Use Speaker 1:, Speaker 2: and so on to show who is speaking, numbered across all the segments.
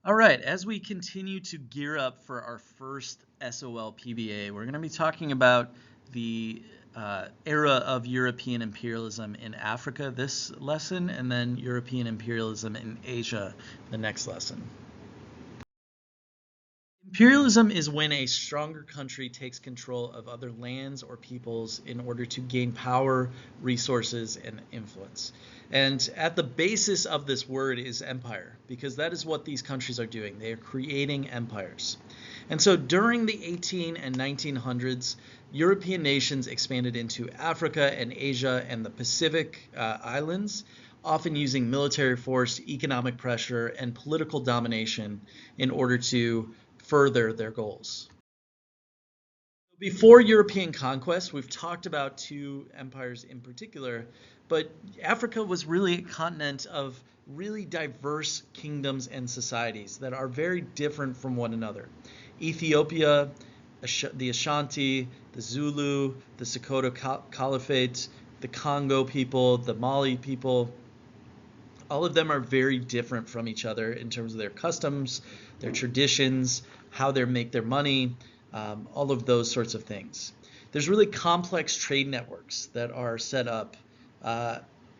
Speaker 1: All right, as we continue to gear up for our first SOL PBA, we're going to be talking about the era of European imperialism in Africa this lesson, and then European imperialism in Asia the next lesson. Imperialism is when a stronger country takes control of other lands or peoples in order to gain power, resources, and influence. And at the basis of this word is empire, because that is what these countries are doing. They are creating empires. And so during the 18 and 1900s, European nations expanded into Africa and Asia and the Pacific islands, often using military force, economic pressure, and political domination in order to further their goals. Before European conquest, we've talked about two empires in particular, but Africa was really a continent of really diverse kingdoms and societies that are very different from one another. Ethiopia, the Ashanti, the Zulu, the Sokoto Caliphate, the Congo people, the Mali people, all of them are very different from each other in terms of their customs, their traditions, how they make their money, all of those sorts of things. There's really complex trade networks that are set up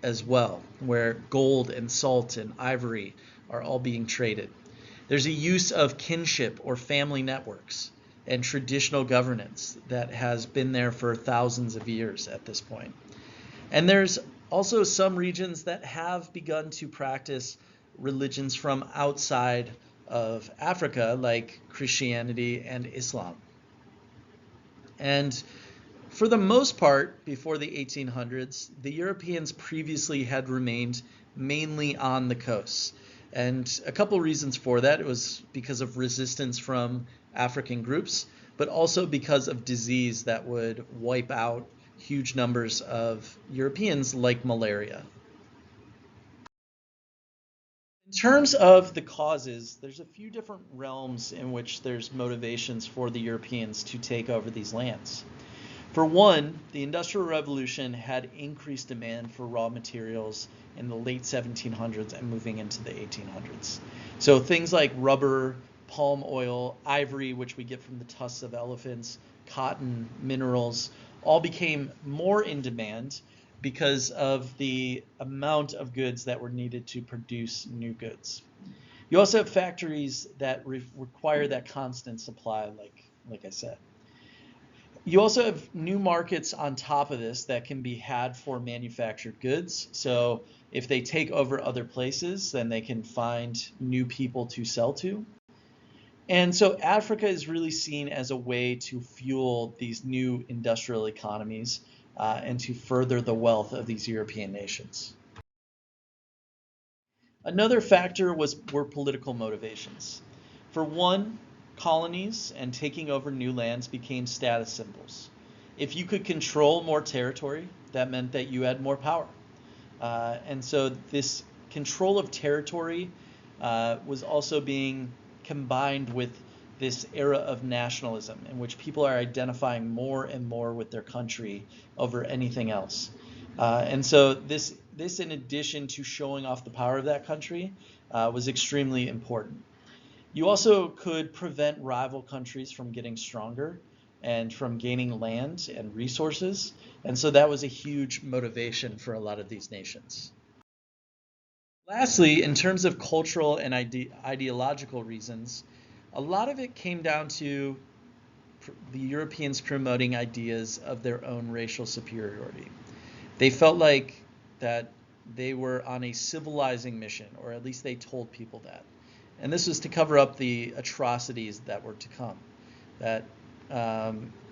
Speaker 1: as well, where gold and salt and ivory are all being traded. There's a use of kinship or family networks and traditional governance that has been there for thousands of years at this point. And there's also some regions that have begun to practice religions from outside of Africa, like Christianity and Islam. And for the most part, before the 1800s, the Europeans previously had remained mainly on the coasts. And a couple reasons for that. It was because of resistance from African groups, but also because of disease that would wipe out huge numbers of Europeans, like malaria. In terms of the causes, there's a few different realms in which there's motivations for the Europeans to take over these lands. For one, the Industrial Revolution had increased demand for raw materials in the late 1700s and moving into the 1800s. So things like rubber, palm oil, ivory, which we get from the tusks of elephants, cotton, minerals, all became more in demand because of the amount of goods that were needed to produce new goods. You also have factories that require that constant supply, like I said. You also have new markets on top of this that can be had for manufactured goods. So if they take over other places, then they can find new people to sell to. And so Africa is really seen as a way to fuel these new industrial economies and to further the wealth of these European nations. Another factor were political motivations. For one, colonies and taking over new lands became status symbols. If you could control more territory, that meant that you had more power. And so this control of territory was also being combined with this era of nationalism in which people are identifying more and more with their country over anything else. And so this in addition to showing off the power of that country, was extremely important. You also could prevent rival countries from getting stronger and from gaining land and resources. And so that was a huge motivation for a lot of these nations. Lastly, in terms of cultural and ideological reasons, a lot of it came down to the Europeans promoting ideas of their own racial superiority. They felt like that they were on a civilizing mission, or at least they told people that. And this was to cover up the atrocities that were to come. That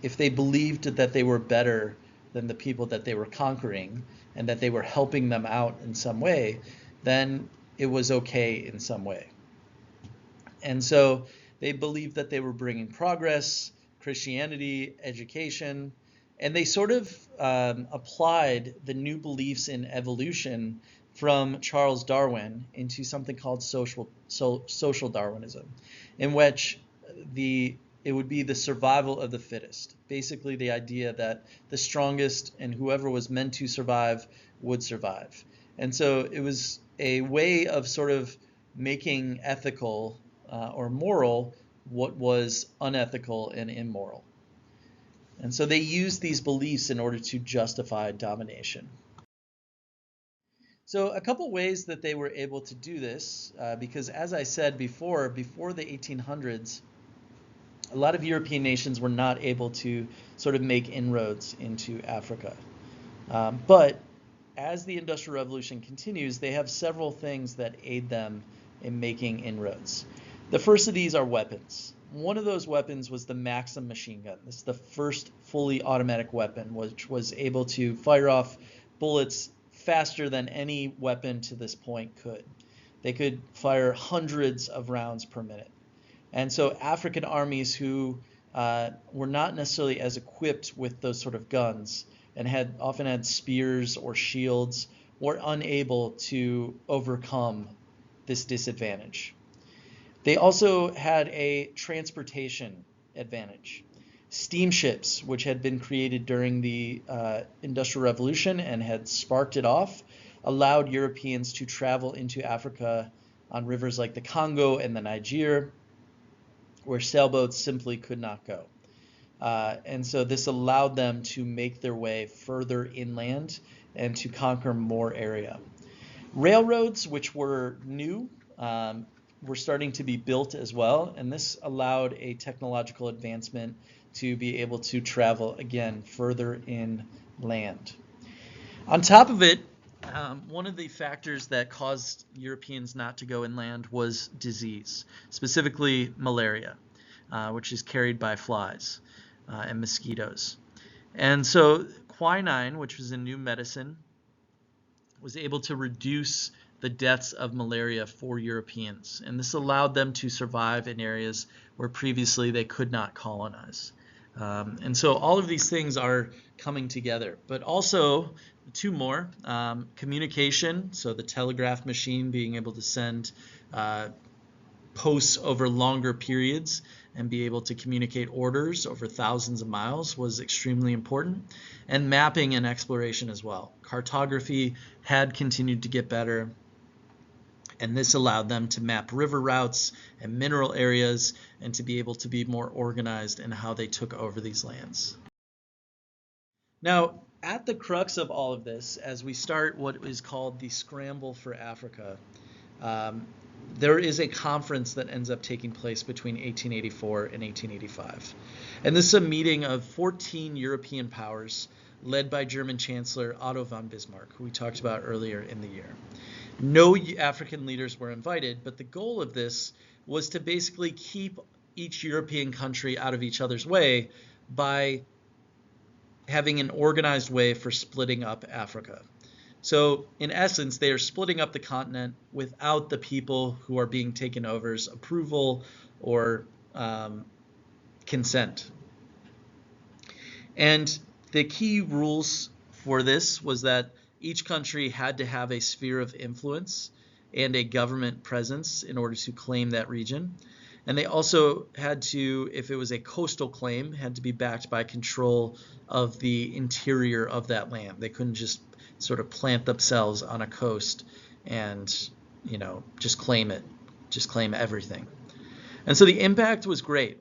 Speaker 1: if they believed that they were better than the people that they were conquering and that they were helping them out in some way, then it was okay in some way. And so they believed that they were bringing progress, Christianity, education, and they sort of applied the new beliefs in evolution from Charles Darwin into something called social Darwinism, in which it would be the survival of the fittest. Basically, the idea that the strongest and whoever was meant to survive would survive. And so it was a way of sort of making ethical or moral what was unethical and immoral. And so they used these beliefs in order to justify domination. So a couple ways that they were able to do this, because as I said before the 1800s, a lot of European nations were not able to sort of make inroads into Africa. But as the Industrial Revolution continues, they have several things that aid them in making inroads. The first of these are weapons. One of those weapons was the Maxim machine gun. This is the first fully automatic weapon, which was able to fire off bullets faster than any weapon to this point could. They could fire hundreds of rounds per minute. And so African armies who were not necessarily as equipped with those sort of guns and often had spears or shields were unable to overcome this disadvantage. They also had a transportation advantage. Steamships, which had been created during the Industrial Revolution and had sparked it off, allowed Europeans to travel into Africa on rivers like the Congo and the Niger, where sailboats simply could not go. And so this allowed them to make their way further inland and to conquer more area. Railroads, which were new, were starting to be built as well, and this allowed a technological advancement to be able to travel again further inland. On top of it, one of the factors that caused Europeans not to go inland was disease, specifically malaria, which is carried by flies and mosquitoes. And so quinine, which was a new medicine, was able to reduce the deaths of malaria for Europeans. And this allowed them to survive in areas where previously they could not colonize. And so all of these things are coming together. But also, two more, communication, so the telegraph machine being able to send posts over longer periods and be able to communicate orders over thousands of miles was extremely important. And mapping and exploration as well. Cartography had continued to get better, and this allowed them to map river routes and mineral areas and to be able to be more organized in how they took over these lands. Now, at the crux of all of this, as we start what is called the Scramble for Africa, there is a conference that ends up taking place between 1884 and 1885. And this is a meeting of 14 European powers led by German Chancellor Otto von Bismarck, who we talked about earlier in the year. No African leaders were invited, but the goal of this was to basically keep each European country out of each other's way by having an organized way for splitting up Africa. So in essence, they are splitting up the continent without the people who are being taken over's approval or consent. And the key rules for this was that each country had to have a sphere of influence and a government presence in order to claim that region. And they also had to, if it was a coastal claim, had to be backed by control of the interior of that land. They couldn't just sort of plant themselves on a coast and, just claim it, just claim everything. And so the impact was great.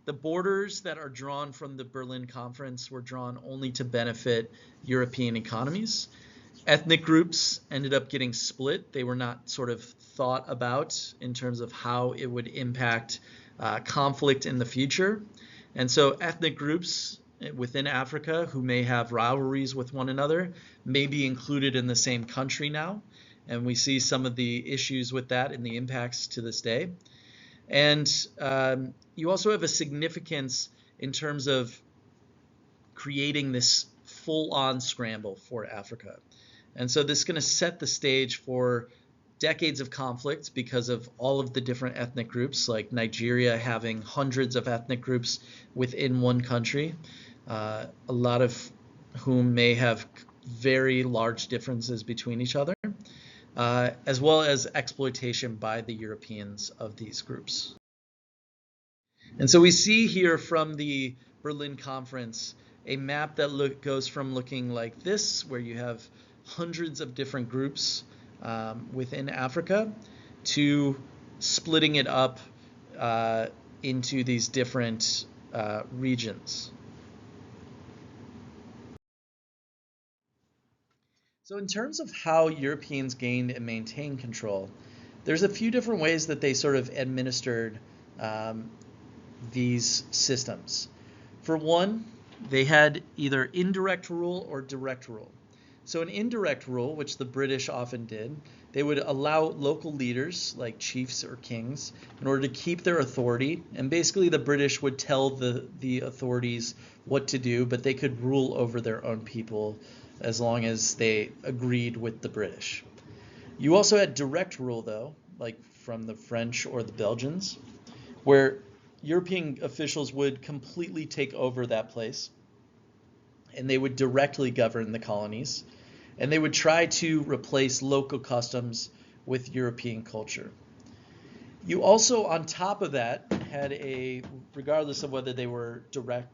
Speaker 1: The borders that are drawn from the Berlin Conference were drawn only to benefit European economies. Ethnic groups ended up getting split. They were not sort of thought about in terms of how it would impact conflict in the future. And so ethnic groups within Africa who may have rivalries with one another may be included in the same country now. And we see some of the issues with that and the impacts to this day. And you also have a significance in terms of creating this full-on scramble for Africa. And so this is going to set the stage for decades of conflict because of all of the different ethnic groups, like Nigeria having hundreds of ethnic groups within one country, a lot of whom may have very large differences between each other, as well as exploitation by the Europeans of these groups. And so we see here from the Berlin Conference a map that goes from looking like this, where you have hundreds of different groups within Africa, to splitting it up into these different regions. So in terms of how Europeans gained and maintained control, there's a few different ways that they sort of administered these systems. For one, they had either indirect rule or direct rule. So an indirect rule, which the British often did, they would allow local leaders like chiefs or kings in order to keep their authority, and basically the British would tell the authorities what to do, but they could rule over their own people as long as they agreed with the British. You also had direct rule, though, like from the French or the Belgians, where European officials would completely take over that place, and they would directly govern the colonies, and they would try to replace local customs with European culture. You also, on top of that, had regardless of whether they were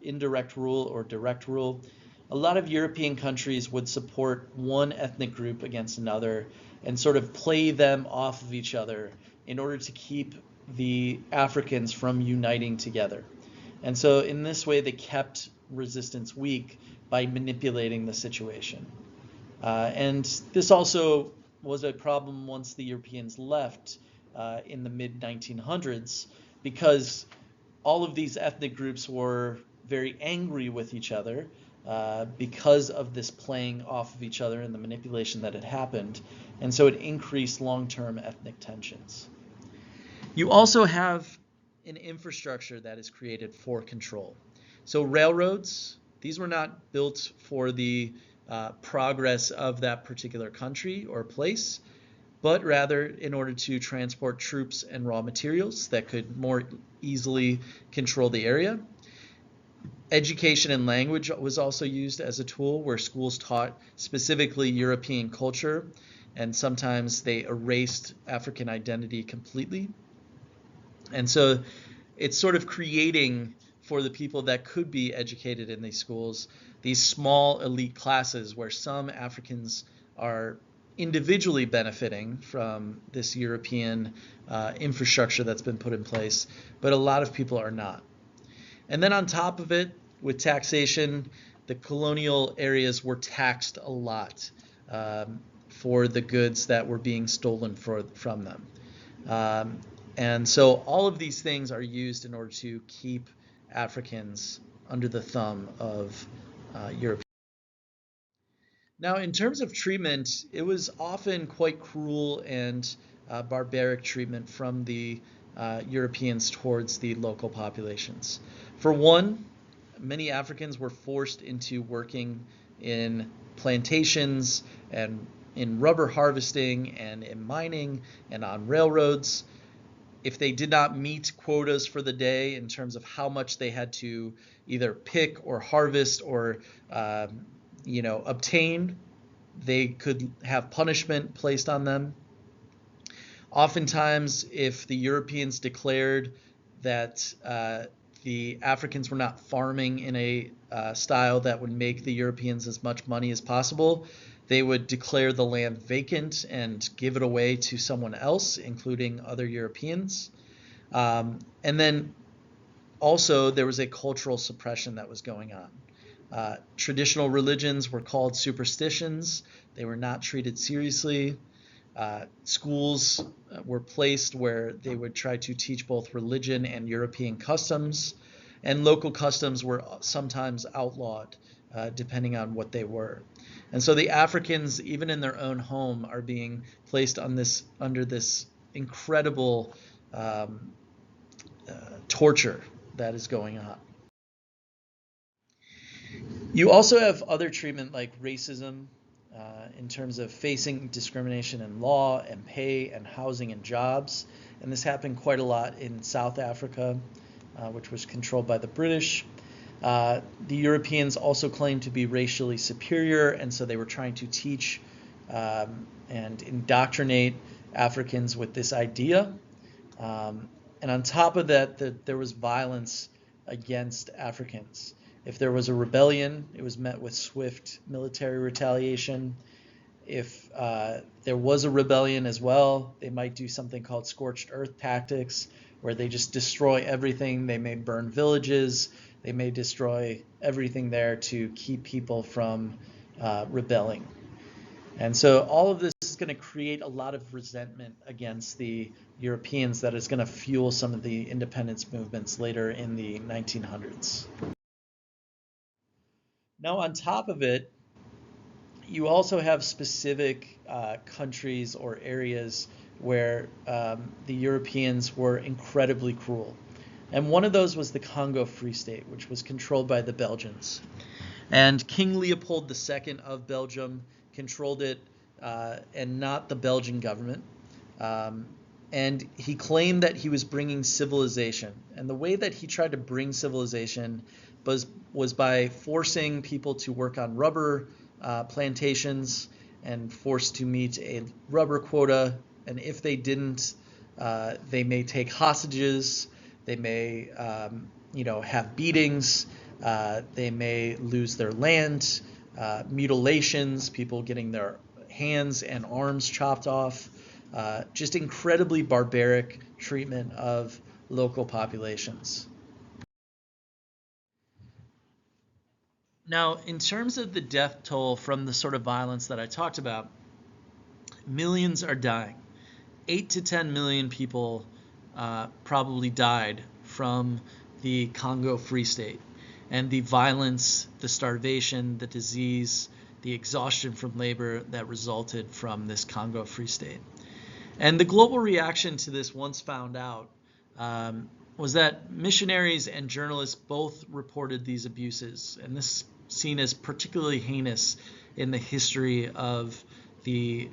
Speaker 1: indirect rule or direct rule, a lot of European countries would support one ethnic group against another and sort of play them off of each other in order to keep the Africans from uniting together. And so in this way, they kept resistance weak by manipulating the situation. And this also was a problem once the Europeans left in the mid-1900s, because all of these ethnic groups were very angry with each other because of this playing off of each other and the manipulation that had happened. And so it increased long-term ethnic tensions. You also have an infrastructure that is created for control. So railroads, these were not built for the progress of that particular country or place, but rather in order to transport troops and raw materials that could more easily control the area. Education and language was also used as a tool, where schools taught specifically European culture, and sometimes they erased African identity completely. And so it's sort of creating, for the people that could be educated in these schools, these small elite classes where some Africans are individually benefiting from this European infrastructure that's been put in place, but a lot of people are not. And then on top of it, with taxation, the colonial areas were taxed a lot for the goods that were being stolen from them. And so all of these things are used in order to keep Africans under the thumb of Europe. Now, in terms of treatment, it was often quite cruel and barbaric treatment from the Europeans towards the local populations. For one, many Africans were forced into working in plantations and in rubber harvesting and in mining and on railroads. If they did not meet quotas for the day in terms of how much they had to either pick or harvest or obtain, they could have punishment placed on them. Oftentimes, if the Europeans declared that the Africans were not farming in a style that would make the Europeans as much money as possible, they would declare the land vacant and give it away to someone else, including other Europeans. And then also there was a cultural suppression that was going on. Traditional religions were called superstitions. They were not treated seriously. Schools were placed where they would try to teach both religion and European customs, and local customs were sometimes outlawed depending on what they were. And so the Africans, even in their own home, are being placed under this incredible torture that is going on. You also have other treatment like racism, in terms of facing discrimination in law and pay and housing and jobs. And this happened quite a lot in South Africa, which was controlled by the British. The Europeans also claimed to be racially superior, and so they were trying to teach and indoctrinate Africans with this idea. And on top of that, there was violence against Africans. If there was a rebellion, it was met with swift military retaliation. if there was a rebellion as well, they might do something called scorched earth tactics, where they just destroy everything. They may burn villages. They may destroy everything there to keep people from rebelling. And so all of this is going to create a lot of resentment against the Europeans that is going to fuel some of the independence movements later in the 1900s. Now, on top of it, you also have specific countries or areas where the Europeans were incredibly cruel. And one of those was the Congo Free State, which was controlled by the Belgians. And King Leopold II of Belgium controlled it, and not the Belgian government. And he claimed that he was bringing civilization. And the way that he tried to bring civilization was by forcing people to work on rubber plantations and forced to meet a rubber quota. And if they didn't, they may take hostages. They may, have beatings. They may lose their land. Mutilations, people getting their hands and arms chopped off. Just incredibly barbaric treatment of local populations. Now, in terms of the death toll from the sort of violence that I talked about, millions are dying. 8 to 10 million people probably died from the Congo Free State. And the violence, the starvation, the disease, the exhaustion from labor that resulted from this Congo Free State. And the global reaction to this, once found out, was that missionaries and journalists both reported these abuses. And this is seen as particularly heinous in the history of the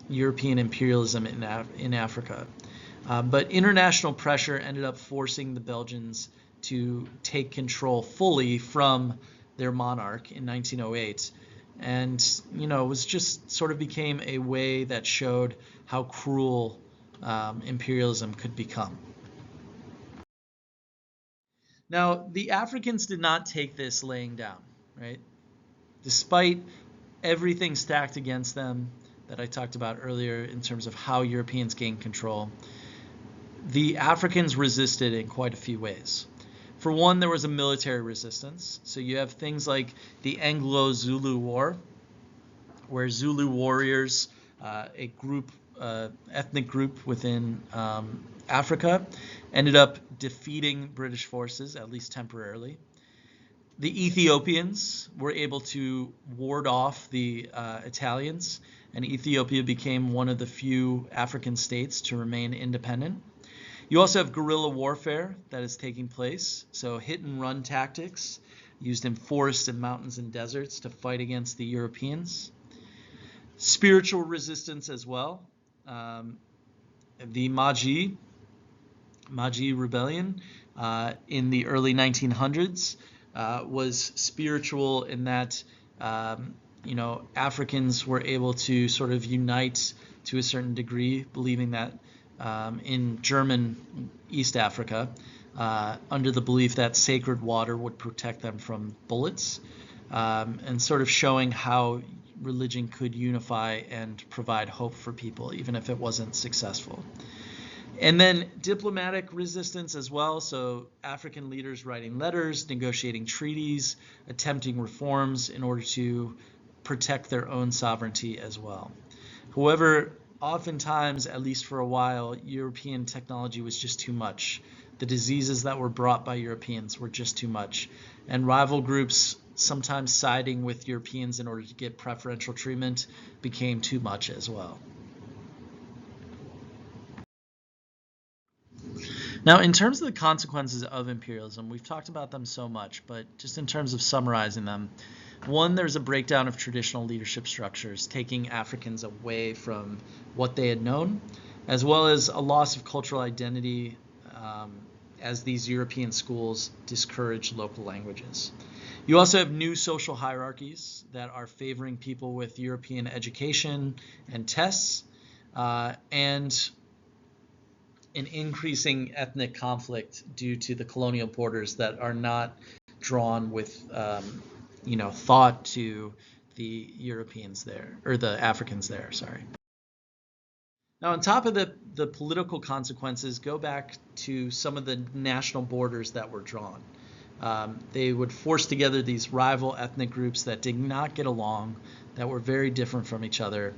Speaker 1: European imperialism in Africa. But international pressure ended up forcing the Belgians to take control fully from their monarch in 1908. And, it was just sort of became a way that showed how cruel imperialism could become. Now, the Africans did not take this laying down, right? Despite everything stacked against them that I talked about earlier in terms of how Europeans gained control, the Africans resisted in quite a few ways. For one, there was a military resistance. So you have things like the Anglo-Zulu War, where Zulu warriors, a ethnic group within Africa, ended up defeating British forces, at least temporarily. The Ethiopians were able to ward off the Italians, and Ethiopia became one of the few African states to remain independent. You also have guerrilla warfare that is taking place, so hit-and-run tactics used in forests and mountains and deserts to fight against the Europeans. Spiritual resistance as well. The Maji Rebellion in the early 1900s was spiritual in that Africans were able to sort of unite to a certain degree, believing that in German East Africa, under the belief that sacred water would protect them from bullets, and sort of showing how religion could unify and provide hope for people, even if it wasn't successful. And then diplomatic resistance as well, so African leaders writing letters, negotiating treaties, attempting reforms in order to protect their own sovereignty as well. However, oftentimes, at least for a while, European technology was just too much. The diseases that were brought by Europeans were just too much. And rival groups, sometimes siding with Europeans in order to get preferential treatment, became too much as well. Now, in terms of the consequences of imperialism, we've talked about them so much, but just in terms of summarizing them, one, there's a breakdown of traditional leadership structures, taking Africans away from what they had known, as well as a loss of cultural identity as these European schools discourage local languages. You also have new social hierarchies that are favoring people with European education and tests, and an increasing ethnic conflict due to the colonial borders that are not drawn with thought to the Europeans there, or the Africans there, sorry. Now, on top of the political consequences, go back to some of the national borders that were drawn. They would force together these rival ethnic groups that did not get along, that were very different from each other,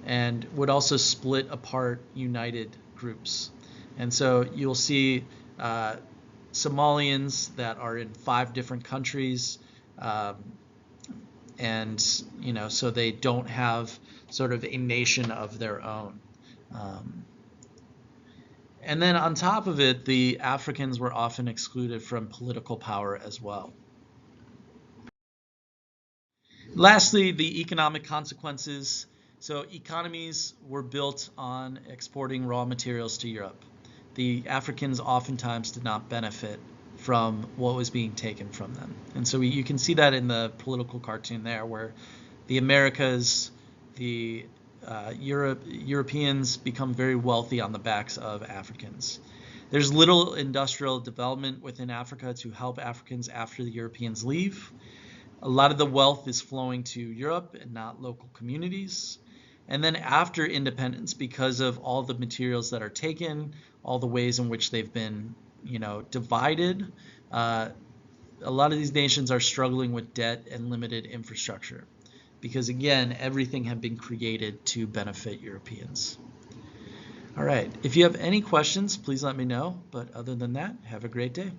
Speaker 1: and would also split apart united groups. And so you'll see Somalians that are in 5 different countries, and so they don't have sort of a nation of their own. And then on top of it, the Africans were often excluded from political power as well. Lastly, the economic consequences. So economies were built on exporting raw materials to Europe. The Africans oftentimes did not benefit from what was being taken from them. And so you can see that in the political cartoon there, where the Americas, the Europeans become very wealthy on the backs of Africans. There's little industrial development within Africa to help Africans after the Europeans leave. A lot of the wealth is flowing to Europe and not local communities. And then after independence, because of all the materials that are taken, all the ways in which they've been, divided, a lot of these nations are struggling with debt and limited infrastructure. Because again, everything had been created to benefit Europeans. All right, if you have any questions, please let me know. But other than that, have a great day.